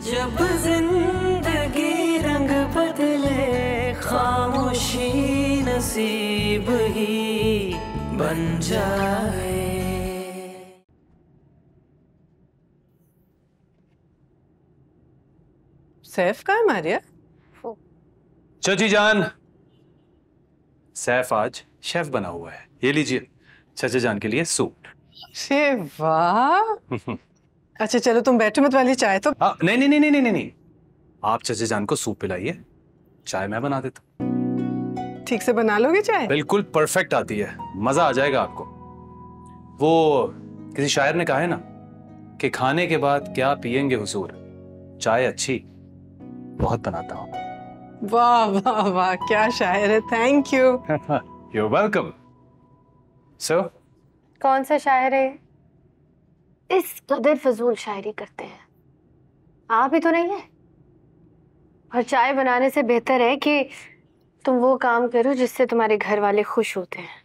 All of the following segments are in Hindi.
जब जिंदगी रंग बदले खामोशी नसीब ही बन जाए। सैफ कहाँ है मारिया? चाची जान, सैफ आज शेफ बना हुआ है। ये लीजिए चाचा जान के लिए सूप। अरे वाह। अच्छा चलो तुम बैठो, मत वाली चाय तो। हाँ नहीं नहीं नहीं नहीं नहीं नहीं, आप चाचा जान को सूप पिलाइए, चाय मैं बना देता हूँ। ठीक से बना लोगे चाय? बिल्कुल परफेक्ट आती है, मजा आ जाएगा आपको। वो किसी शायर ने कहा है ना कि खाने के बाद क्या पिएंगे हुजूर, चाय अच्छी बहुत बनाता हूँ। वाह वाह वाह, क्या शायर है। Thank you. You welcome. So कौन सा शायर है? इस कदर फजूल शायरी करते हैं। आप ही तो नहीं है। और चाय बनाने से बेहतर है कि तुम वो काम करो जिससे तुम्हारे घर वाले खुश होते हैं।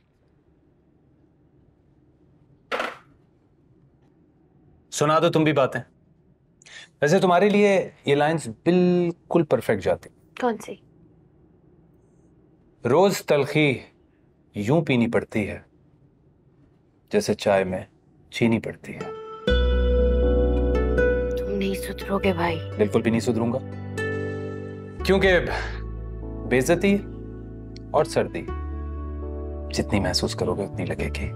सुना दो तुम भी बातें। वैसे तुम्हारे लिए ये लाइंस बिल्कुल परफेक्ट जाती। कौन सी? रोज तलखी यूं पीनी पड़ती है जैसे चाय में चीनी पड़ती है। तुम नहीं सुधरोगे भाई। बिल्कुल भी नहीं सुधरूंगा, क्योंकि बेइज्जती और सर्दी जितनी महसूस करोगे उतनी लगेगी।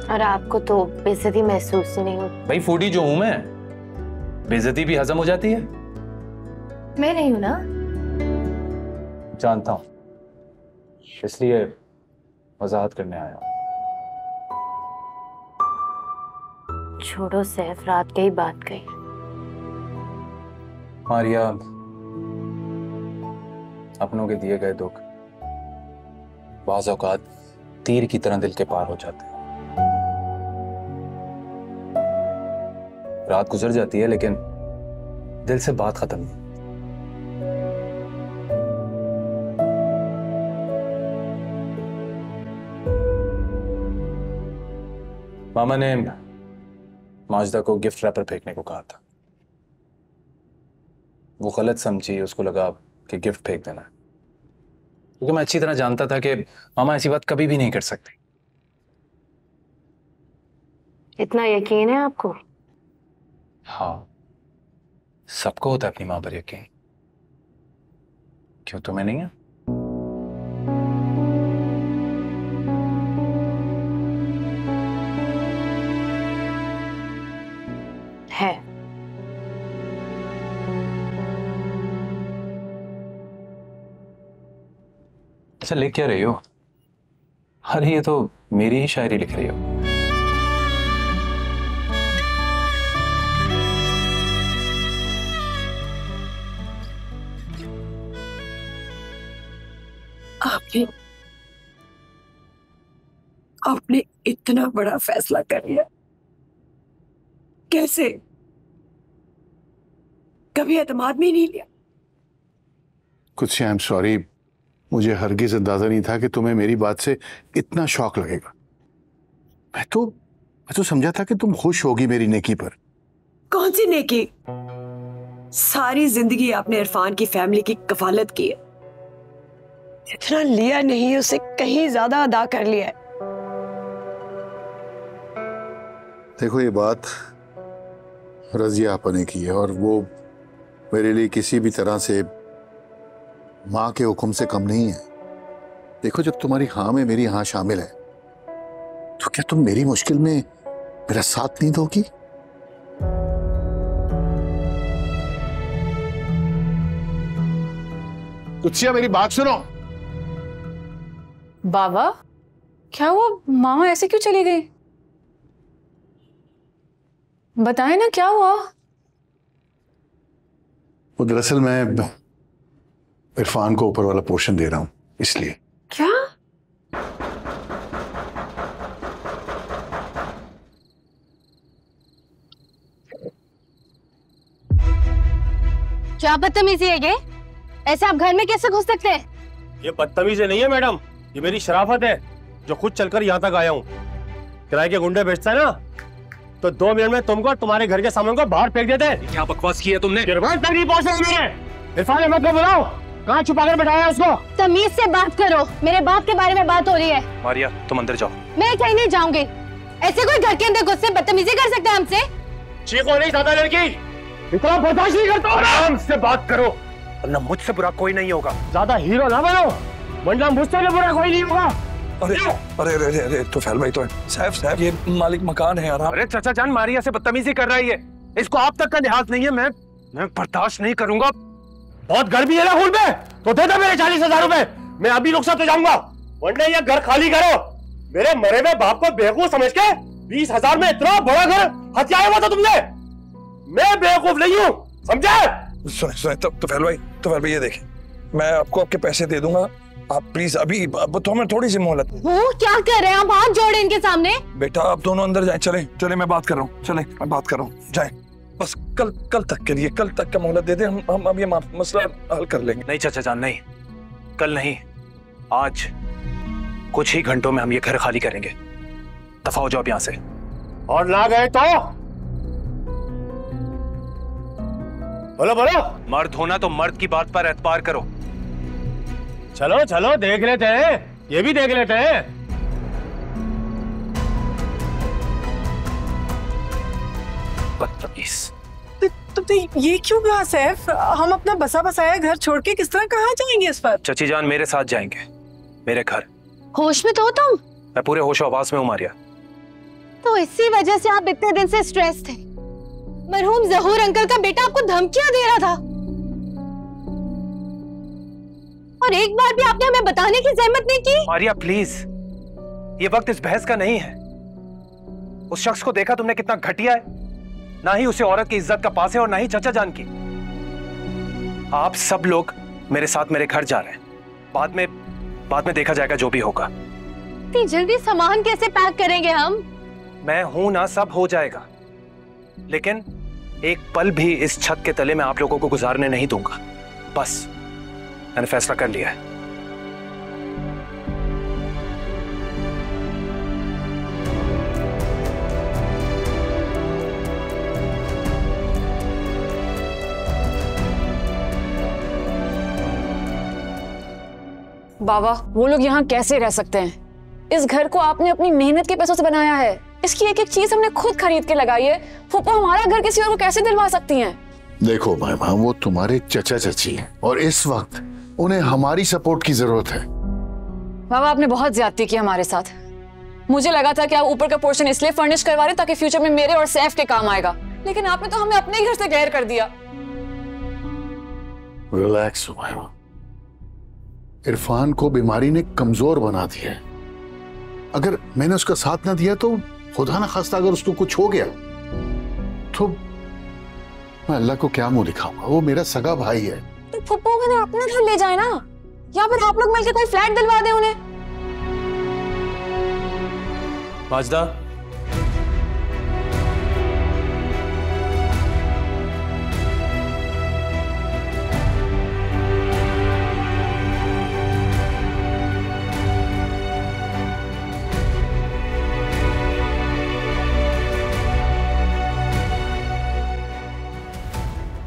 और आपको तो बेइज्जती महसूस ही नहीं होती। भाई फूडी जो हूं मैं, बेइज्जती भी हजम हो जाती है। मैं नहीं हूं ना। जानता हूं, इसलिए वजाहत करने आया हूं। छोड़ो सैफ, रात के ही बात कही। मारिया, अपनों के दिए गए दुख बाज़ औक़ात तीर की तरह दिल के पार हो जाते हैं। रात गुजर जाती है लेकिन दिल से बात खत्म नहीं। मामा ने माजिदा को गिफ्ट रैपर फेंकने को कहा था। वो गलत समझी, उसको लगा कि गिफ्ट फेंक देना, क्योंकि मैं अच्छी तरह जानता था कि मामा ऐसी बात कभी भी नहीं कर सकते। इतना यकीन है आपको? हाँ, सबको होता है अपनी मां पर यकीन। क्यों तुम्हें नहीं है? है। अच्छा लिख क्या रही हो? अरे ये तो मेरी ही शायरी लिख रही हो। आपने इतना बड़ा फैसला कर लिया, कैसे? कभी एतमाद में ही नहीं लिया। कुछ आई एम सॉरी, मुझे हरगिज अंदाजा नहीं था कि तुम्हें मेरी बात से इतना शौक लगेगा। मैं तो समझा था कि तुम खुश होगी मेरी नेकी पर। कौन सी नेकी? सारी जिंदगी आपने इरफान की फैमिली की कफालत की है। जितना लिया नहीं उसे कहीं ज्यादा अदा कर लिया है। देखो ये बात रजिया आपा ने की है और वो मेरे लिए किसी भी तरह से माँ के हुक्म से कम नहीं है। देखो जब तुम्हारी हाँ में मेरी हाँ शामिल है तो क्या तुम मेरी मुश्किल में मेरा साथ नहीं दोगी? कुत्सिया मेरी बात सुनो। बाबा क्या हुआ? मामा ऐसे क्यों चली गई? बताएं ना क्या हुआ? वो दरअसल मैं इरफान को ऊपर वाला पोर्शन दे रहा हूं, इसलिए। क्या? क्या बदतमीजी है ये? ऐसे आप घर में कैसे घुस सकते हैं? ये बदतमीजी नहीं है मैडम, ये मेरी शराफत है जो खुद चलकर यहाँ तक आया हूँ। किराए के गुंडे बेचता है ना, तो 2 मिनट में तुमको तुम्हारे घर के सामान को बाहर फेंक देते। क्या बकवास की है तुमने? गिरबान तक नहीं पहुंचे मेरे। इरफान अहमद को बुलाओ, कहाँ छुपा कर बैठाया उसको? तमीज से बात करो, मेरे बाप के बारे में बात हो रही है। मारिया तुम अंदर जाओ। मैं कहीं नहीं जाऊंगी। ऐसे कोई घर के अंदर घुस से बदतमीजी कर सकता है हमसे? चीखो नहीं ज्यादा लड़की, इतना बर्दाश्त नहीं करता। आराम से बात करो, वरना मुझसे बुरा कोई नहीं होगा। ज्यादा हीरो ना बनो, वरना मुझसे भी बुरा कोई नहीं होगा। अरे अरे अरे अरे तो फैल भाई तो है। साहब ये मालिक मकान है यार। अरे चाचा जान मारिया से बदतमीजी कर रही है, इसको आप तक का लिहाज नहीं है। मैं बर्दाश्त नहीं करूंगा। बहुत गर्मी है ना खून में, तो दे दो मेरे 40,000 रुपए, मैं अभी रुखसत हो जाऊंगा, वरना ये घर खाली करो। मेरे मरे हुए बाप को बेवकूफ समझ के 20,000 में इतना बड़ा घर हथियाया हुआ था तुमने। मैं बेवकूफ नहीं हूँ, समझे? सुने तो फैल भाई ये देखें, मैं आपको आपके पैसे दे दूंगा, आप प्लीज अभी तो हमें थोड़ी सी मोहलत। वो क्या कर रहे हैं आप? हाथ जोड़े इनके सामने। बेटा आप दोनों अंदर जाएं। चले मैं बात कर रहा हूँ। मैं बात कर रहा हूँ, जाएं। बस कल तक के लिए, कल तक का मोहलत दे दे, हम अब ये मसला हल कर लेंगे। नहीं चाचा जान, नहीं, कल नहीं, आज कुछ ही घंटों में हम ये घर खाली करेंगे। दफा हो जाओ अब यहाँ से। और ना गए तो बोलो। मर्द होना तो मर्द की बात पर एतबार करो। चलो देख लेते हैं, ये भी देख लेते हैं। बदतमीज। तो ये क्यों कहा सैफ? हम अपना बसा बसाया घर छोड़ के किस तरह कहाँ जाएंगे इस पर? चची जान मेरे साथ जाएंगे, मेरे घर। होश में तो हो तुम? मैं पूरे होशो आवाज में हूँ मारिया। तो इसी वजह से आप इतने दिन से स्ट्रेस थे। मरहूम जहूर अंकल का बेटा आपको धमकियां दे रहा था, और एक बार भी आपने हमें बताने की जहमत नहीं की। मारिया प्लीज, ये वक्त इस बहस का नहीं है। उस शख्स को देखा तुमने कितना घटिया है, ना ही उसे औरत की इज्जत का पास है और ना ही चाचा जान की। आप सब लोग मेरे साथ मेरे घर जा रहे हैं, बाद में देखा जाएगा जो भी होगा। इतनी जल्दी सामान कैसे पैक करेंगे हम? मैं हूं ना, सब हो जाएगा, लेकिन एक पल भी इस छत के तले में आप लोगों को गुजारने नहीं दूंगा। बस मैंने फैसला कर लिया है। बाबा वो लोग यहाँ कैसे रह सकते हैं? इस घर को आपने अपनी मेहनत के पैसों से बनाया है, इसकी एक एक चीज हमने खुद खरीद के लगाई है। फूफा हमारा घर किसी और को कैसे दिलवा सकती हैं? देखो मामा, वो तुम्हारे चचा चची हैं और इस वक्त उन्हें हमारी सपोर्ट की जरूरत है। बाबा आपने बहुत ज्यादती की हमारे साथ। मुझे लगा था कि आप ऊपर का पोर्शन इसलिए फर्निश करवा रहे ताकि फ्यूचर में मेरे और सैफ के काम आएगा, लेकिन आपने तो हमें अपने घर से गैर कर दिया। रिलैक्स हो मामा, इरफान को बीमारी ने कमजोर बना दिया है। अगर मैंने उसका साथ ना दिया तो खुदा ना खास्ता अगर उसको कुछ हो गया तो मैं अल्लाह को क्या मुंह दिखाऊंगा? वो मेरा सगा भाई है। तो फुप्पो को अपने घर ले जाए ना, या फिर आप लोग मिलकर कोई फ्लैट दिलवा दें उन्हें। माजदा,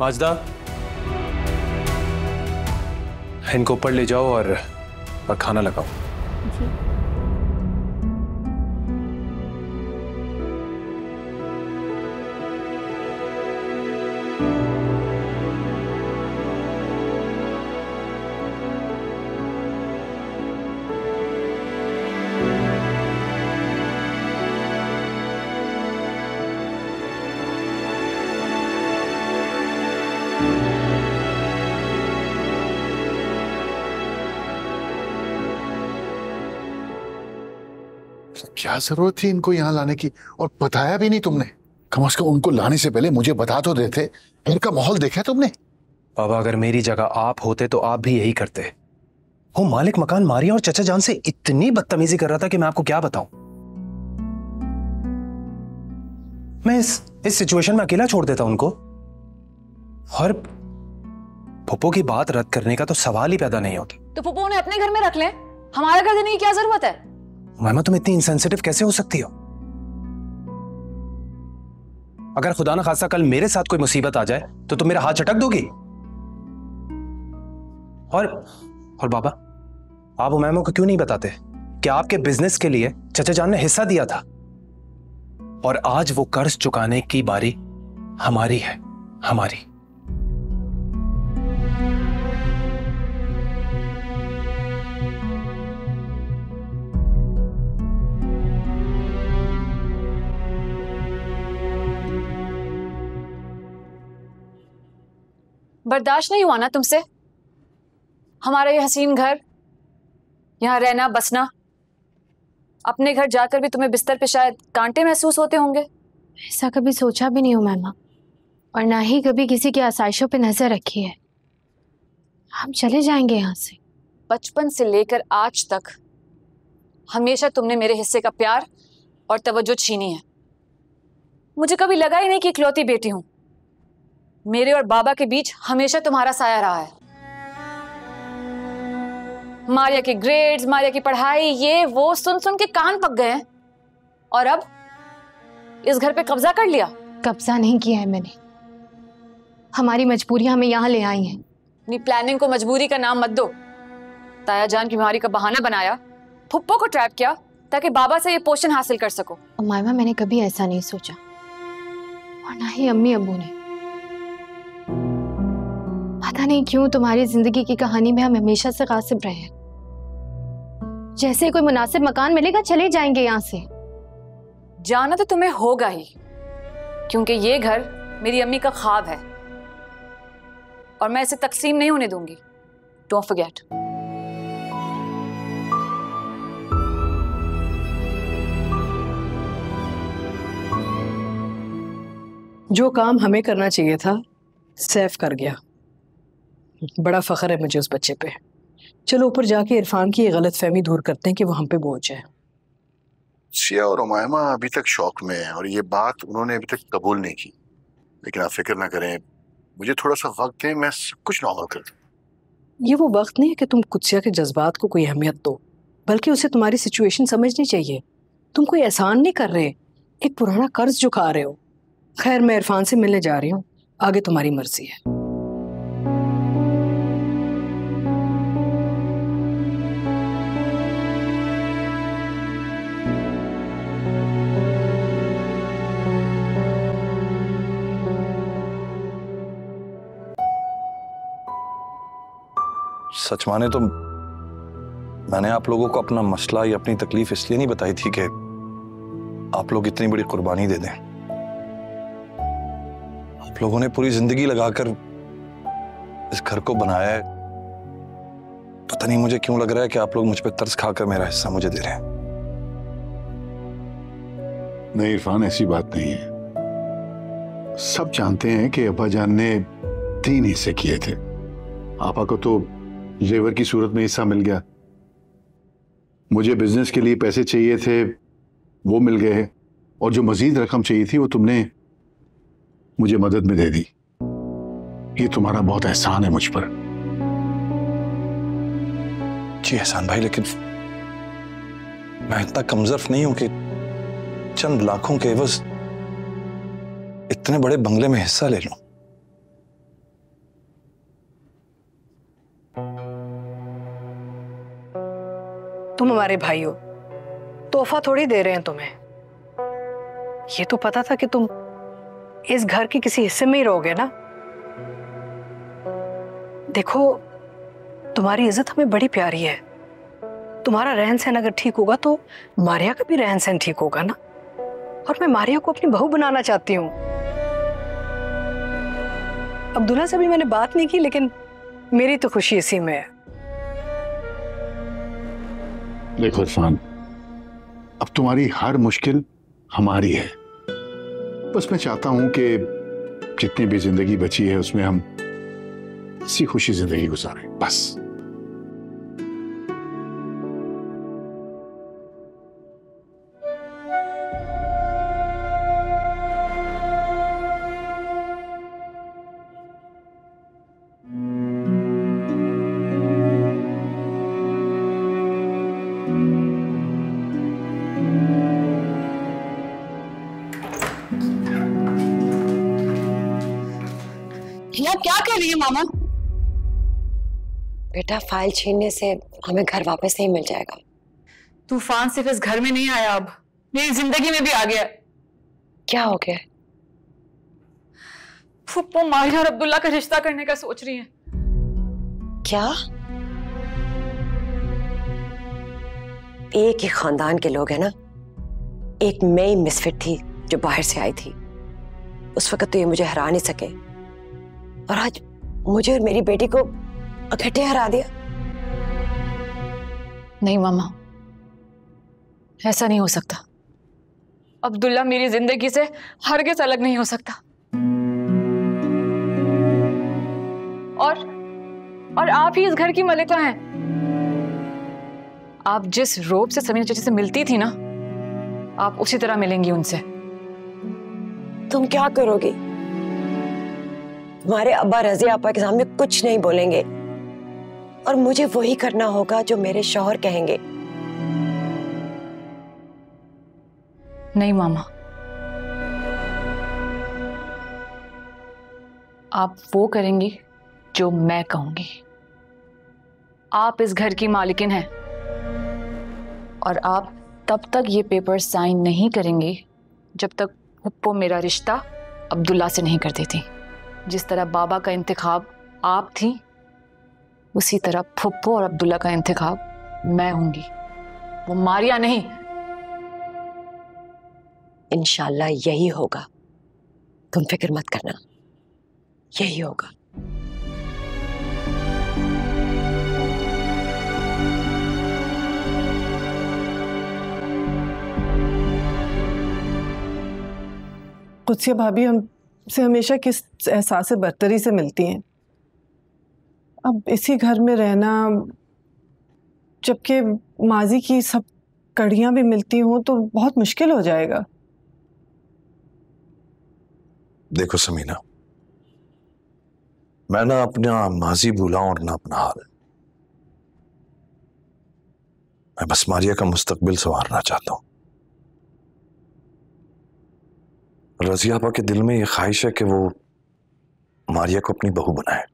माजदा, इनको ऊपर ले जाओ और खाना लगाओ। क्या जरूरत थी इनको यहाँ लाने की? और बताया भी नहीं तुमने। कम से कम उनको लाने से पहले मुझे बता तो देते। इनका माहौल देखा तुमने? बाबा अगर मेरी जगह आप होते तो आप भी यही करते। वो मालिक मकान मारिया और चचा जान से इतनी बदतमीजी कर रहा था कि मैं आपको क्या बताऊं। मैं इस सिचुएशन में अकेला छोड़ देता उनको, और फुप्पो की बात रद्द करने का तो सवाल ही पैदा नहीं होता। तो फुप्पो उन्हें अपने घर में रख लें, हमारा घर देने की क्या जरूरत है? मामा तुम इतनी इंसेंसिटिव कैसे हो सकती हो? तो फुप्पो उन्हें अपने घर में रख लें, हमारा घर देने की क्या जरूरत है? मामा तुम इतनी इंसेंसिटिव कैसे हो सकती हो? मामा तुम इतनी इंसेंसिटिव कैसे हो सकती हो? अगर खुदा ना खासा कल मेरे साथ कोई मुसीबत आ जाए तो तुम मेरा हाथ झटक दोगी? और बाबा, आप उमैमा को क्यों नहीं बताते कि आपके बिजनेस के लिए चचा जान ने हिस्सा दिया था और आज वो कर्ज चुकाने की बारी हमारी है, हमारी। बर्दाश्त नहीं हुआ ना तुमसे? हमारा ये हसीन घर, यहाँ रहना बसना, अपने घर जाकर भी तुम्हें बिस्तर पे शायद कांटे महसूस होते होंगे। ऐसा कभी सोचा भी नहीं हो मैमा, और ना ही कभी किसी की आसाइशों पे नजर रखी है। हम चले जाएंगे यहाँ से। बचपन से लेकर आज तक हमेशा तुमने मेरे हिस्से का प्यार और तवज्जो छीनी है। मुझे कभी लगा ही नहीं कि इकलौती बेटी हूं। मेरे और बाबा के बीच हमेशा तुम्हारा साया रहा है। मारिया के ग्रेड्स, मारिया की पढ़ाई, ये वो सुन सुन के कान पक गए हैं, और अब इस घर पे कब्जा कर लिया। कब्जा नहीं किया है मैंने, हमारी मजबूरियां हमें यहाँ ले आई हैं। अपनी प्लानिंग को मजबूरी का नाम मत दो। ताया जान की बीमारी का बहाना बनाया, फुप्पो को ट्रैप किया ताकि बाबा से ये पोषण हासिल कर सको। उमाइमा, मैंने कभी ऐसा नहीं सोचा, और ना ही अम्मी अब्बू ने। पता नहीं क्यों तुम्हारी जिंदगी की कहानी में हम हमेशा से गासिब रहे हैं। जैसे कोई मुनासिब मकान मिलेगा चले जाएंगे यहाँ से। जाना तो तुम्हें होगा ही, क्योंकि ये घर मेरी अम्मी का ख्वाब है और मैं इसे तकसीम नहीं होने दूंगी। Don't forget. जो काम हमें करना चाहिए था सैफ कर गया। बड़ा फख्र है मुझे उस बच्चे पे। चलो ऊपर जाके इरफान की ये गलतफहमी दूर करते हैं कि वो हम पे बोझ है। सिया और उमैमा अभी तक शौक में है और ये बात उन्होंने अभी तक कबूल नहीं की, लेकिन आप फिक्र ना करें, मुझे थोड़ा सा वक्त दें, मैं सब कुछ नॉर्मल कर दूं। ये वो वक्त नहीं है कि तुम कुत्सिया के जज्बात को कोई अहमियत दो, बल्कि उसे तुम्हारी सिचुएशन समझनी चाहिए। तुम कोई एहसान नहीं कर रहे, एक पुराना कर्ज चुका रहे हो। खैर, मैं इरफान से मिलने जा रही हूँ, आगे तुम्हारी मर्जी है। सच माने तो मैंने आप लोगों को अपना मसला या अपनी तकलीफ इसलिए नहीं बताई थी कि आप लोग इतनी बड़ी कुर्बानी दे दें। आप लोगों ने पूरी जिंदगी लगाकर इस घर को बनाया है। पता नहीं मुझे क्यों लग रहा है कि आप लोग मुझ पे तरस खाकर मेरा हिस्सा मुझे दे रहे हैं। नहीं इरफान, ऐसी बात नहीं है। सब जानते हैं कि अब्बा जान ने 3 हिस्से किए थे। आपा को तो जेवर की सूरत में हिस्सा मिल गया, मुझे बिजनेस के लिए पैसे चाहिए थे वो मिल गए, और जो मजीद रकम चाहिए थी वो तुमने मुझे मदद में दे दी। ये तुम्हारा बहुत एहसान है मुझ पर। जी एहसान भाई, लेकिन मैं इतना कमजोर नहीं हूं कि चंद लाखों के एवज इतने बड़े बंगले में हिस्सा ले लूं। तुम हमारे भाई हो, तोहफा थोड़ी दे रहे हैं तुम्हें। ये तो पता था कि तुम इस घर के किसी हिस्से में ही रहोगे ना। देखो, तुम्हारी इज्जत हमें बड़ी प्यारी है। तुम्हारा रहन सहन अगर ठीक होगा तो मारिया का भी रहन सहन ठीक होगा ना। और मैं मारिया को अपनी बहू बनाना चाहती हूँ। अब्दुल्ला से भी मैंने बात नहीं की, लेकिन मेरी तो खुशी इसी में है। देखो इरफान, अब तुम्हारी हर मुश्किल हमारी है। बस मैं चाहता हूं कि जितनी भी जिंदगी बची है उसमें हम इसी खुशी जिंदगी गुजारें, बस। क्या कह रही है मामा? बेटा फाइल छीनने से हमें घर वापस नहीं मिल जाएगा। तूफान सिर्फ इस घर में नहीं आया, अब मेरी जिंदगी में भी आ गया। क्या हो गया? फुप्पो माहिरा और अब्दुल्ला का रिश्ता करने का सोच रही है। क्या? एक ही खानदान के लोग हैं ना। एक मैं ही मिसफिट थी जो बाहर से आई थी। उस वक्त तो ये मुझे हरा नहीं सके, और आज मुझे और मेरी बेटी को इकट्ठे हरा दिया। नहीं मामा, ऐसा नहीं हो सकता। अब्दुल्ला मेरी जिंदगी से हरगिज़ अलग नहीं हो सकता। और आप ही इस घर की मलिका हैं। आप जिस रोब से समीना चाची से मिलती थी ना, आप उसी तरह मिलेंगी उनसे। तुम क्या करोगी? तुम्हारे अब्बा रज़िया आपा के सामने कुछ नहीं बोलेंगे, और मुझे वही करना होगा जो मेरे शौहर कहेंगे। नहीं मामा, आप वो करेंगी जो मैं कहूंगी। आप इस घर की मालिकिन हैं, और आप तब तक ये पेपर साइन नहीं करेंगी जब तक फुप्पो मेरा रिश्ता अब्दुल्ला से नहीं कर देती। जिस तरह बाबा का इंतखाब आप थी, उसी तरह फुप्पो और अब्दुल्ला का इंतखाब मैं होंगी, वो मारिया नहीं। इंशाल्लाह यही होगा, तुम फिक्र मत करना, यही होगा। कुत्सिया भाभी हमसे हमेशा किस एहसास बर्तरी से मिलती हैं। अब इसी घर में रहना, जबकि माजी की सब कड़ियां भी मिलती हों, तो बहुत मुश्किल हो जाएगा। देखो समीना, मैं ना अपना माजी भूला और ना अपना हाल। मैं बस मारिया का मुस्तकबिल संवारना चाहता हूं। रज़िया आपा के दिल में ये ख्वाहिश है कि वो मारिया को अपनी बहू बनाए।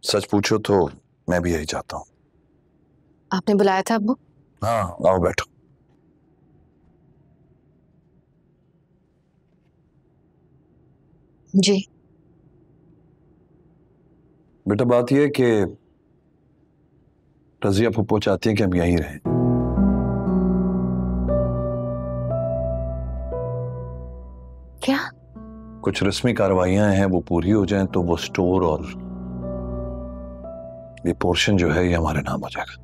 सच पूछो तो मैं भी यही चाहता हूं। आपने बुलाया था अब्बू? हाँ, आओ बैठो। जी बेटा, बात यह है कि रज़िया फुप्पो चाहती है कि हम यहीं रहें। क्या? कुछ रस्मी कार्रवाइयां हैं, वो पूरी हो जाएं तो वो स्टोर और ये पोर्शन जो है ये हमारे नाम हो जाएगा।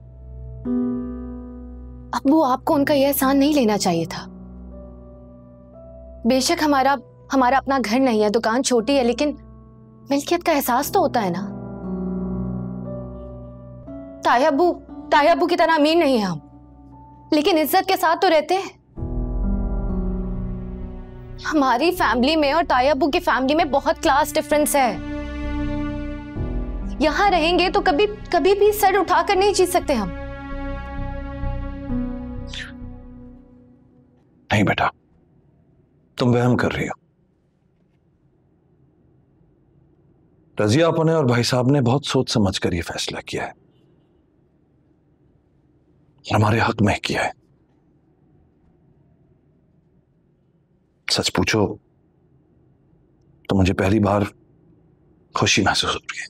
अब्बू, आपको उनका यह एहसान नहीं लेना चाहिए था। बेशक हमारा अपना घर नहीं है, दुकान छोटी है, लेकिन मिल्कियत का एहसास तो होता है ना। ताया अब्बू की तरह अमीर नहीं है हम, लेकिन इज्जत के साथ तो रहते हैं। हमारी फैमिली में और ताया अब्बू की फैमिली में बहुत क्लास डिफरेंस है। यहां रहेंगे तो कभी भी सर उठाकर नहीं जी सकते हम। नहीं बेटा, तुम वहम कर रही हो। रज़िया आपा ने और भाई साहब ने बहुत सोच समझ कर यह फैसला किया है, और हमारे हक में किया है। सच पूछो तो मुझे पहली बार खुशी महसूस हो रही है।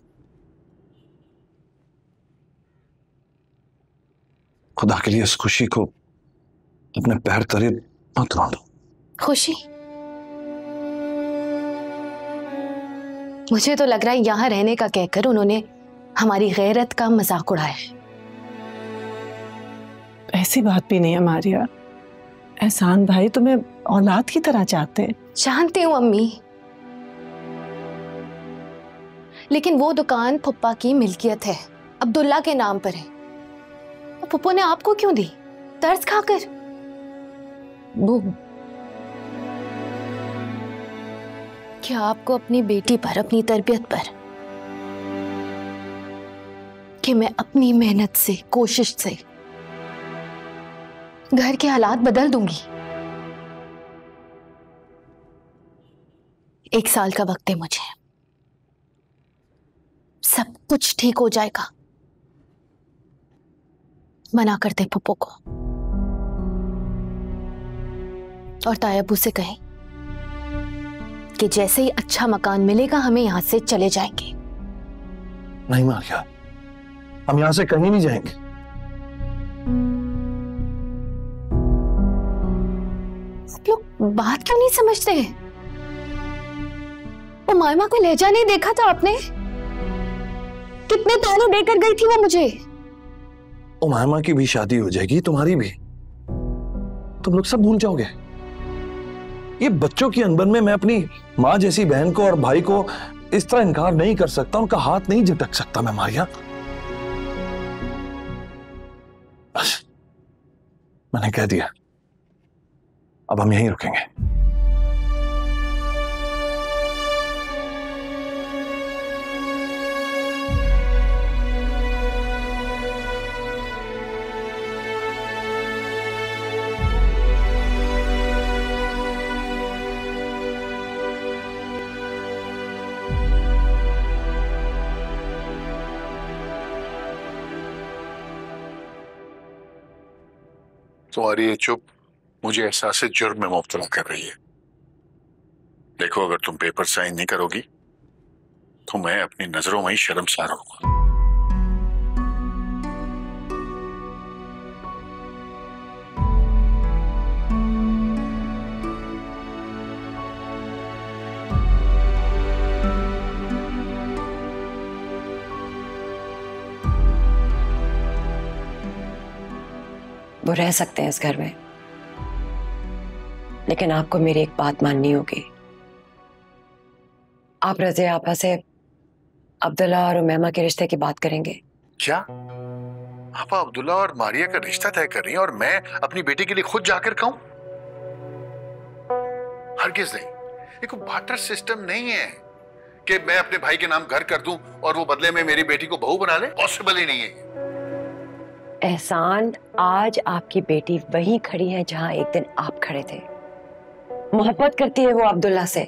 खुदा के लिए इस खुशी को अपने पैर तले मत रौंदो। खुशी? मुझे तो लग रहा है यहां रहने का कहकर उन्होंने हमारी गैरत का मजाक उड़ाया है। ऐसी बात भी नहीं है मारिया। एहसान भाई तुम्हें औलाद की तरह चाहते हैं। जानती हूँ अम्मी, लेकिन वो दुकान फुप्पा की मिल्कियत है, अब्दुल्ला के नाम पर है। और फुप्पो ने आपको क्यों दी? तर्स खाकर? वो क्या आपको अपनी बेटी पर, अपनी तरबियत पर, कि मैं अपनी मेहनत से, कोशिश से घर के हालात बदल दूंगी? 1 साल का वक्त है मुझे। सब कुछ ठीक हो जाएगा। मना कर दे पप्पू को और तायाबू से कहें कि जैसे ही अच्छा मकान मिलेगा हमें यहां से चले जाएंगे। नहीं मारिया, हम यहां से कहीं नहीं जाएंगे। आप लोग बात क्यों नहीं समझते? वो मायमा को लहजा नहीं देखा था आपने? कितने ताने देकर गई थी वो मुझे। उमामा की भी शादी हो जाएगी, तुम्हारी भी। तुम लोग सब भूल जाओगे। ये बच्चों की अनबन में मैं अपनी माँ जैसी बहन को और भाई को इस तरह इनकार नहीं कर सकता, उनका हाथ नहीं झटक सकता मैं मारिया। बस मैंने कह दिया, अब हम यहीं रुकेंगे। तुम्हारी ये चुप मुझे एहसास जुर्म में मुब्तला कर रही है। देखो, अगर तुम पेपर साइन नहीं करोगी तो मैं अपनी नजरों में ही शर्मसार होऊंगा। वो रह सकते हैं इस घर में, लेकिन आपको मेरी एक बात माननी होगी। आप रज़िया आपा से अब्दुल्ला और उमैमा के रिश्ते की बात करेंगे? क्या आपा अब्दुल्ला और मारिया का रिश्ता तय कर रही हैं और मैं अपनी बेटी के लिए खुद जाकर कहूं? हरगिज नहीं। देखो, बार्टर सिस्टम नहीं है कि मैं अपने भाई के नाम घर कर दूं और वो बदले में मेरी बेटी को बहू बना ले। पॉसिबल ही नहीं है। एहसान, आज आपकी बेटी वहीं खड़ी है जहां एक दिन आप खड़े थे। मोहब्बत करती है वो अब्दुल्ला से,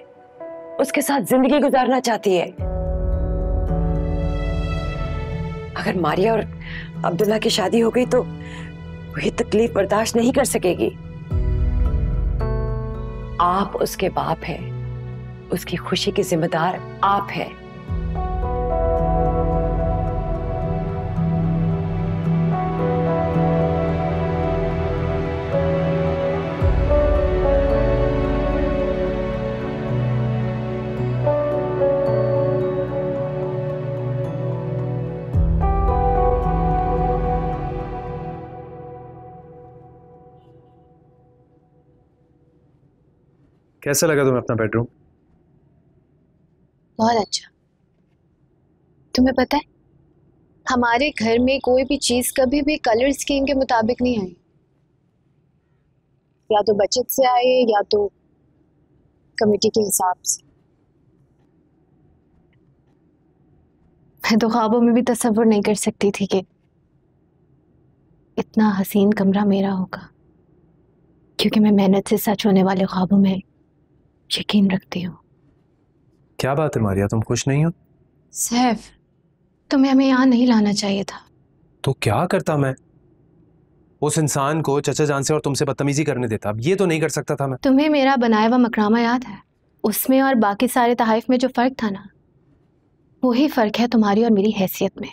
उसके साथ जिंदगी गुजारना चाहती है। अगर मारिया और अब्दुल्ला की शादी हो गई तो वही तकलीफ बर्दाश्त नहीं कर सकेगी। आप उसके बाप हैं, उसकी खुशी की जिम्मेदार आप हैं। कैसा लगा तुम्हें अपना बेडरूम? बहुत अच्छा। तुम्हें पता है, हमारे घर में कोई भी चीज कभी भी कलर स्कीम के मुताबिक नहीं आई। या तो बचत से आए या तो कमेटी के हिसाब से। मैं तो ख्वाबों में भी तसव्वुर नहीं कर सकती थी कि इतना हसीन कमरा मेरा होगा, क्योंकि मैं मेहनत से सच होने वाले ख्वाबों में यकीन रखती हूँ। क्या बात है मारिया, तुम खुश नहीं हो? सैफ, तुम्हें हमें यहाँ नहीं लाना चाहिए था। तो क्या करता मैं? उस इंसान को चचा जान से और तुमसे बदतमीजी करने देता। अब ये तो नहीं कर सकता था मैं। तुम्हें मेरा बनाया हुआ मकरामा याद है? उसमें और बाकी सारे तहाइफ में जो फर्क था ना, वही फर्क है तुम्हारी और मेरी हैसियत में।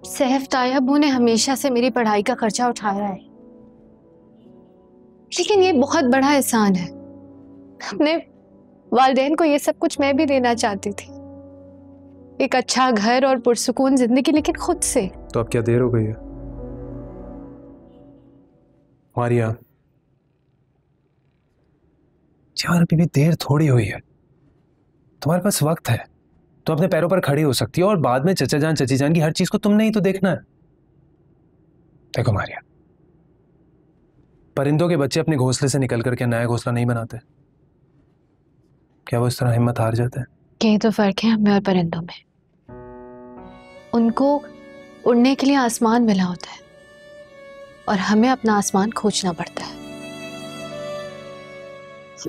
सैफ, तायब्बू ने हमेशा से मेरी पढ़ाई का खर्चा उठाया है, लेकिन ये बहुत बड़ा एहसान है। अपने वालिदैन को ये सब कुछ मैं भी देना चाहती थी, एक अच्छा घर और पुरसुकून जिंदगी, लेकिन खुद से। तो अब क्या देर हो गई है मारिया? यार अभी भी देर थोड़ी हुई है, तुम्हारे पास वक्त है। तो अपने पैरों पर खड़ी हो सकती है और बाद में चचा जान चची जान की हर चीज को तुमने ही तो देखना है। देखो मारिया, परिंदों के बच्चे अपने घोंसले से निकल कर के नया घोंसला नहीं बनाते। क्या वो इस तरह हिम्मत हार जाते हैं? यही तो फर्क है हमें और परिंदों में। उनको उड़ने के लिए आसमान मिला होता है और हमें अपना आसमान खोजना पड़ता है।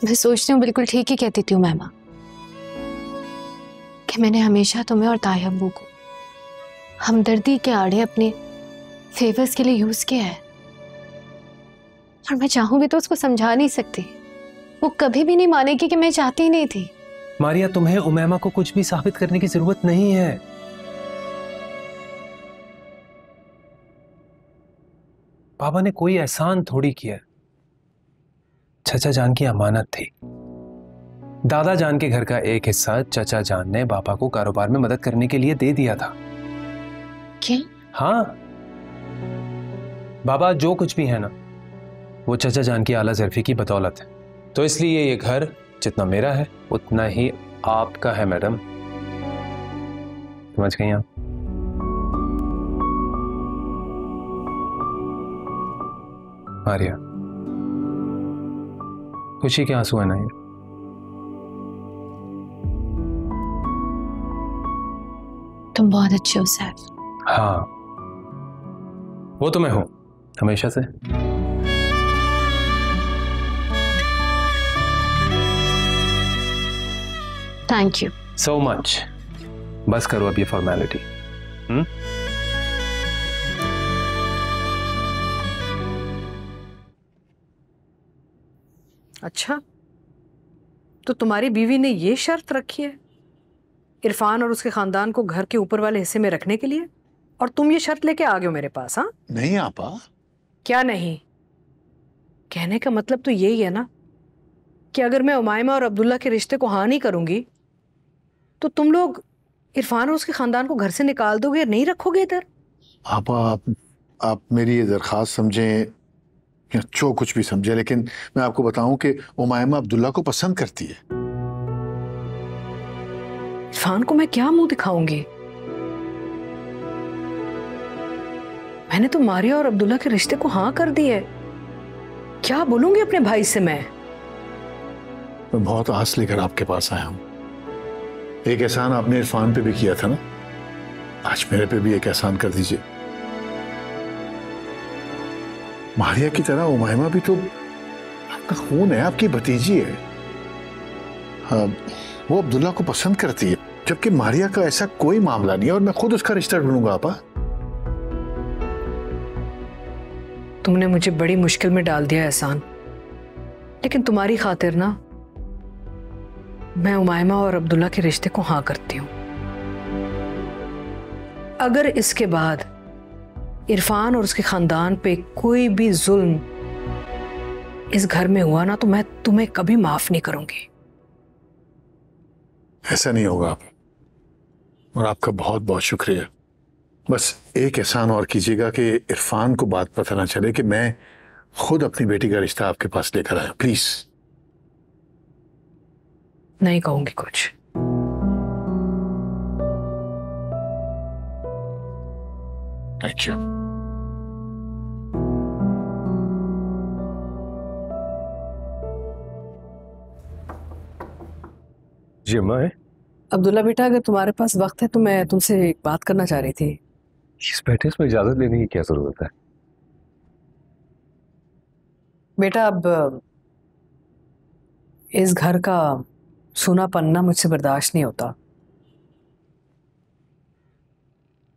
मैं सोचती हूँ बिल्कुल ठीक ही कहती थी मैमा। कि मैंने हमेशा तुम्हें और ताई अब्बू को हमदर्दी के आड़े अपने फेवर्स के लिए यूज किया है, और मैं चाहूं भी तो उसको समझा नहीं सकती। वो कभी भी नहीं मानेगी कि मैं चाहती ही नहीं थी। मारिया, तुम्हें उमैमा को कुछ भी साबित करने की जरूरत नहीं है। बाबा ने कोई एहसान थोड़ी किया। चचा जान की अमानत थी। दादा जान के घर का एक हिस्सा चचा जान ने बाबा को कारोबार में मदद करने के लिए दे दिया था। क्या? हाँ, बाबा जो कुछ भी है ना, वो चचा जान की आला ज़र्फी की बदौलत है। तो इसलिए ये घर जितना मेरा है उतना ही आपका है मैडम। समझ गई आप? मारिया, खुशी के आंसू है ना ये? तुम बहुत अच्छे हो सैफ। हाँ, वो तो मैं हूं हमेशा से। Thank you so much. बस करो अब ये फॉर्मेलिटी। अच्छा, तो तुम्हारी बीवी ने ये शर्त रखी है इरफान और उसके खानदान को घर के ऊपर वाले हिस्से में रखने के लिए, और तुम ये शर्त लेके आ गए हो मेरे पास? हाँ, नहीं आपा। क्या नहीं? कहने का मतलब तो यही है ना कि अगर मैं उमायमा और अब्दुल्ला के रिश्ते को हाँ नहीं करूंगी तो तुम लोग इरफान और उसके खानदान को घर से निकाल दोगे, नहीं रखोगे इधर? आपा, आप मेरी ये दरख्वास्त समझें या जो कुछ भी समझे, लेकिन मैं आपको बताऊं कि उमायमा अब्दुल्ला को पसंद करती है। इरफान को मैं क्या मुंह दिखाऊंगी? मैंने तो मारिया और अब्दुल्ला के रिश्ते को हाँ कर दी है। क्या बोलूंगी अपने भाई से मैं बहुत आस लेकर आपके पास आया हूं। एक एहसान आपने इरफान पे भी किया था ना, आज मेरे पे भी एक एहसान कर दीजिए। मारिया की तरह उमायमा भी तो आपका खून है, आपकी भतीजी है। हाँ, वो अब्दुल्ला को पसंद करती है, जबकि मारिया का ऐसा कोई मामला नहीं है, और मैं खुद उसका रिश्ता ढूंढूंगा। आपा, तुमने मुझे बड़ी मुश्किल में डाल दिया एहसान, लेकिन तुम्हारी खातिर ना मैं उमायमा और अब्दुल्ला के रिश्ते को हाँ करती हूँ। अगर इसके बाद इरफान और उसके खानदान पे कोई भी जुल्म इस घर में हुआ ना, तो मैं तुम्हें कभी माफ नहीं करूंगी। ऐसा नहीं होगा आप, और आपका बहुत बहुत शुक्रिया। बस एक एहसान और कीजिएगा कि इरफान को बात पता ना चले कि मैं खुद अपनी बेटी का रिश्ता आपके पास लेकर आया। प्लीज। नहीं कहूंगी कुछ। Thank you. जी अम्मा है। अब्दुल्ला बेटा, अगर तुम्हारे पास वक्त है तो मैं तुमसे एक बात करना चाह रही थी। इस बैठे में इजाजत लेने की क्या जरूरत है? बेटा, अब इस घर का सूना पन्ना मुझसे बर्दाश्त नहीं होता।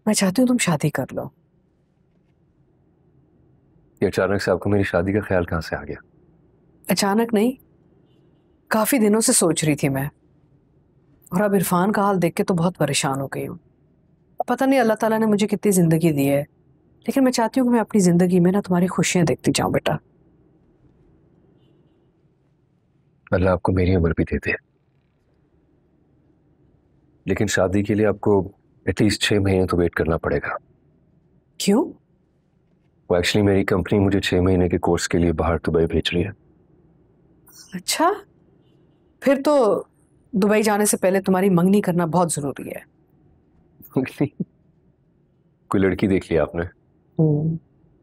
मैं चाहती हूँ तुम शादी कर लो। ये अचानक से आपको मेरी शादी का ख्याल कहाँ से आ गया? अचानक नहीं, काफी दिनों से सोच रही थी मैं, और अब इरफान का हाल देख के तो बहुत परेशान हो गई हूँ। पता नहीं अल्लाह ताला ने मुझे कितनी जिंदगी दी है, लेकिन मैं चाहती हूँ कि मैं अपनी जिंदगी में ना तुम्हारी खुशियां देखती जाऊं। बेटा, अल्लाह आपको मेरी उम्र भी देते, लेकिन शादी के लिए आपको एटलीस्ट 6 महीने तो वेट करना पड़ेगा। क्यों? वो एक्चुअली मेरी कंपनी मुझे 6 महीने के कोर्स के लिए बाहर दुबई भेज रही है। अच्छा, फिर तो दुबई जाने से पहले तुम्हारी मंगनी करना बहुत जरूरी है। कोई लड़की देख लिया आपने?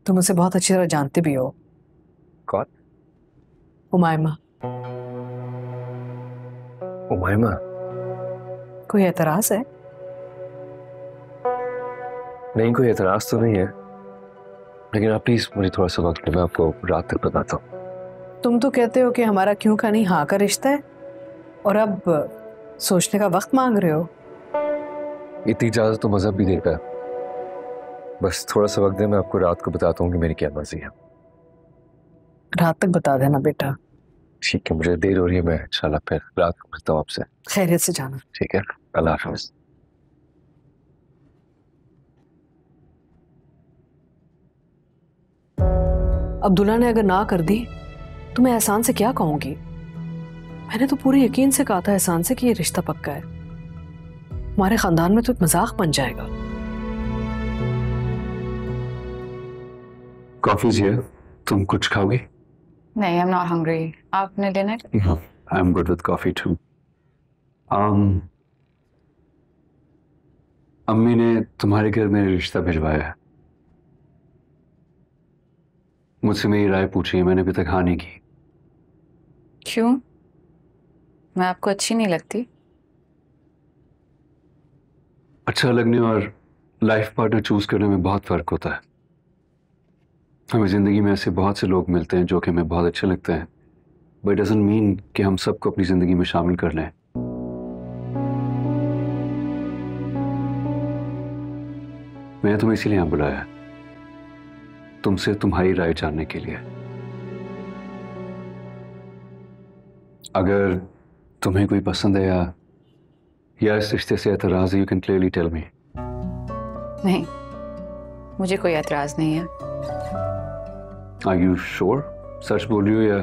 तुम उसे बहुत अच्छी तरह जानते भी हो। कौन? उमायमा। उमायमा? कोई एतराज है? नहीं, कोई एतराज तो नहीं है, लेकिन आप प्लीज मुझे थोड़ा सा वक्त दो, मैं आपको रात तक बताता हूँ। तुम तो कहते हो कि हमारा क्यों का नहीं हाँ का रिश्ता है, और अब सोचने का वक्त मांग रहे हो। इतनी इजाजत तो मजहब भी देता है। बस थोड़ा सा वक्त दे, मैं आपको रात को बताता हूँ कि मेरी क्या मर्जी है। रात तक बता देना बेटा। ठीक है, मुझे देर हो रही है, मैं इंशाल्लाह फिर रात को मिलता हूँ आपसे। खैरियत से जाना। ठीक है, अल्लाह हाफ़िज़। अब्दुल्ला ने अगर ना कर दी तो मैं एहसान से क्या कहूंगी? मैंने तो पूरे यकीन से कहा था एहसान से कि ये रिश्ता पक्का है। हमारे खानदान में तो एक मजाक बन जाएगा। कॉफी जी है, तुम कुछ खाओगी? नहीं, आई एम नॉट हंग्री। आपने लेना है? I am good with coffee too. अम्मी ने तुम्हारे घर में रिश्ता भिजवाया है। मुझसे मेरी राय पूछी है, मैंने अभी तक हाँ नहीं की। क्यों? मैं आपको अच्छी नहीं लगती? अच्छा लगने और लाइफ पार्टनर चूज करने में बहुत फर्क होता है। हमें जिंदगी में ऐसे बहुत से लोग मिलते हैं जो कि हमें बहुत अच्छे लगते हैं, बट डजंट मीन कि हम सबको अपनी जिंदगी में शामिल कर लें। मैंने तुम्हें इसीलिए यहाँ बुलाया है, तुमसे तुम्हारी राय जानने के लिए। अगर तुम्हें कोई पसंद है या इस रिश्ते से एतराज है, you can clearly tell me. नहीं, मुझे कोई एतराज नहीं है। Are you sure? सच बोल रही हो या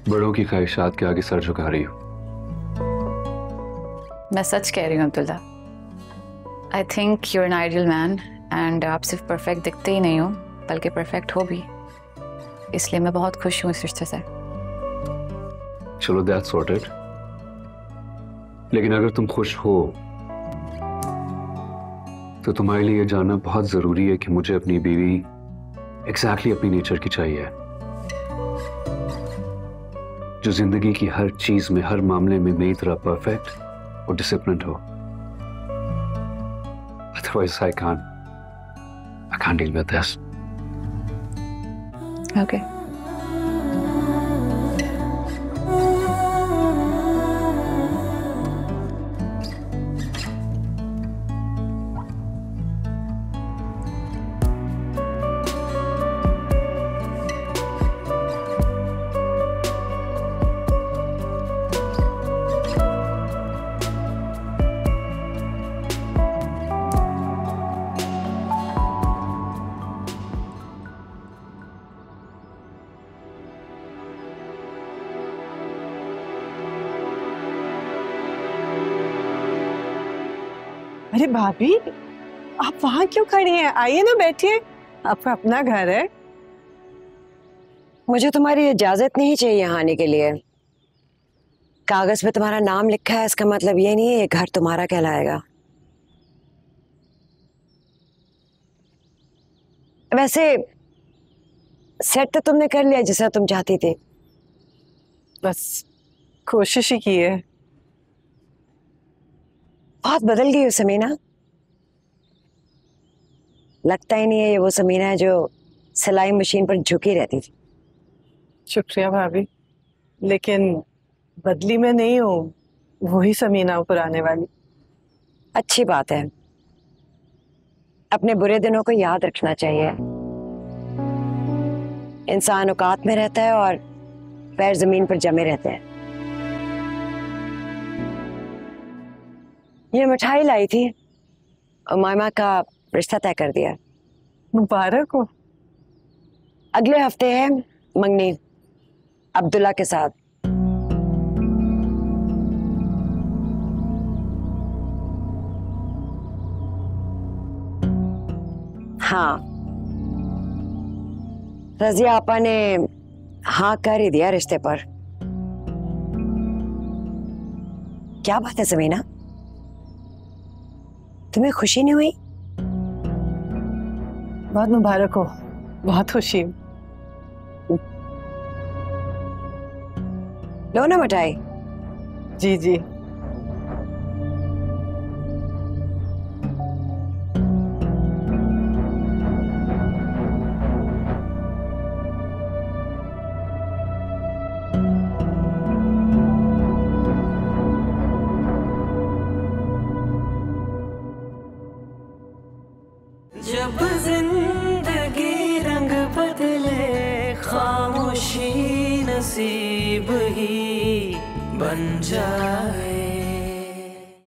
बड़ों की ख्वाहिशात के आगे सर झुका रही हो? मैं सच कह रही हूँ Abdullah. I think you're an ideal man and आप सिर्फ परफेक्ट दिखते ही नहीं हो बल्कि परफेक्ट हो भी, इसलिए मैं बहुत खुश हूँ इस रिश्ते से। चलो दैट्स सॉर्टेड। लेकिन अगर तुम खुश हो तो तुम्हारे लिए ये जानना बहुत जरूरी है कि मुझे अपनी बीवी एग्जैक्टली अपनी नेचर की चाहिए, जो जिंदगी की हर चीज में, हर मामले में मेरी तरह परफेक्ट और डिसिप्लिन्ड हो। Otherwise I can't deal with this. Okay. अरे भाभी, आप वहां क्यों खड़ी हैं? आइए ना, बैठिए, आपका अपना घर है। मुझे तुम्हारी इजाजत नहीं चाहिए यहाँ आने के लिए। कागज पे तुम्हारा नाम लिखा है, इसका मतलब ये नहीं है ये घर तुम्हारा कहलाएगा। वैसे सेट तो तुमने कर लिया जैसा तुम चाहती थी। बस कोशिश ही की है। बहुत बदल गई हो समीना। लगता ही नहीं है ये वो समीना है जो सिलाई मशीन पर झुकी रहती थी। शुक्रिया भाभी, लेकिन बदली में नहीं हूँ, वही समीना हो पुराने वाली। अच्छी बात है, अपने बुरे दिनों को याद रखना चाहिए। इंसान औकात में रहता है और पैर जमीन पर जमे रहते हैं। ये मिठाई लाई थी और मामा का रिश्ता तय कर दिया। मुबारक हो। अगले हफ्ते है मंगनी अब्दुल्ला के साथ। हाँ, रजिया आपा ने हाँ कर ही दिया रिश्ते पर। क्या बात है समीना, तुम्हें खुशी नहीं हुई? बहुत मुबारक हो, बहुत खुशी। लो ना मिठाई। जी जी। जब जिंदगी रंग बदले खामोशी नसीब ही बन जाए।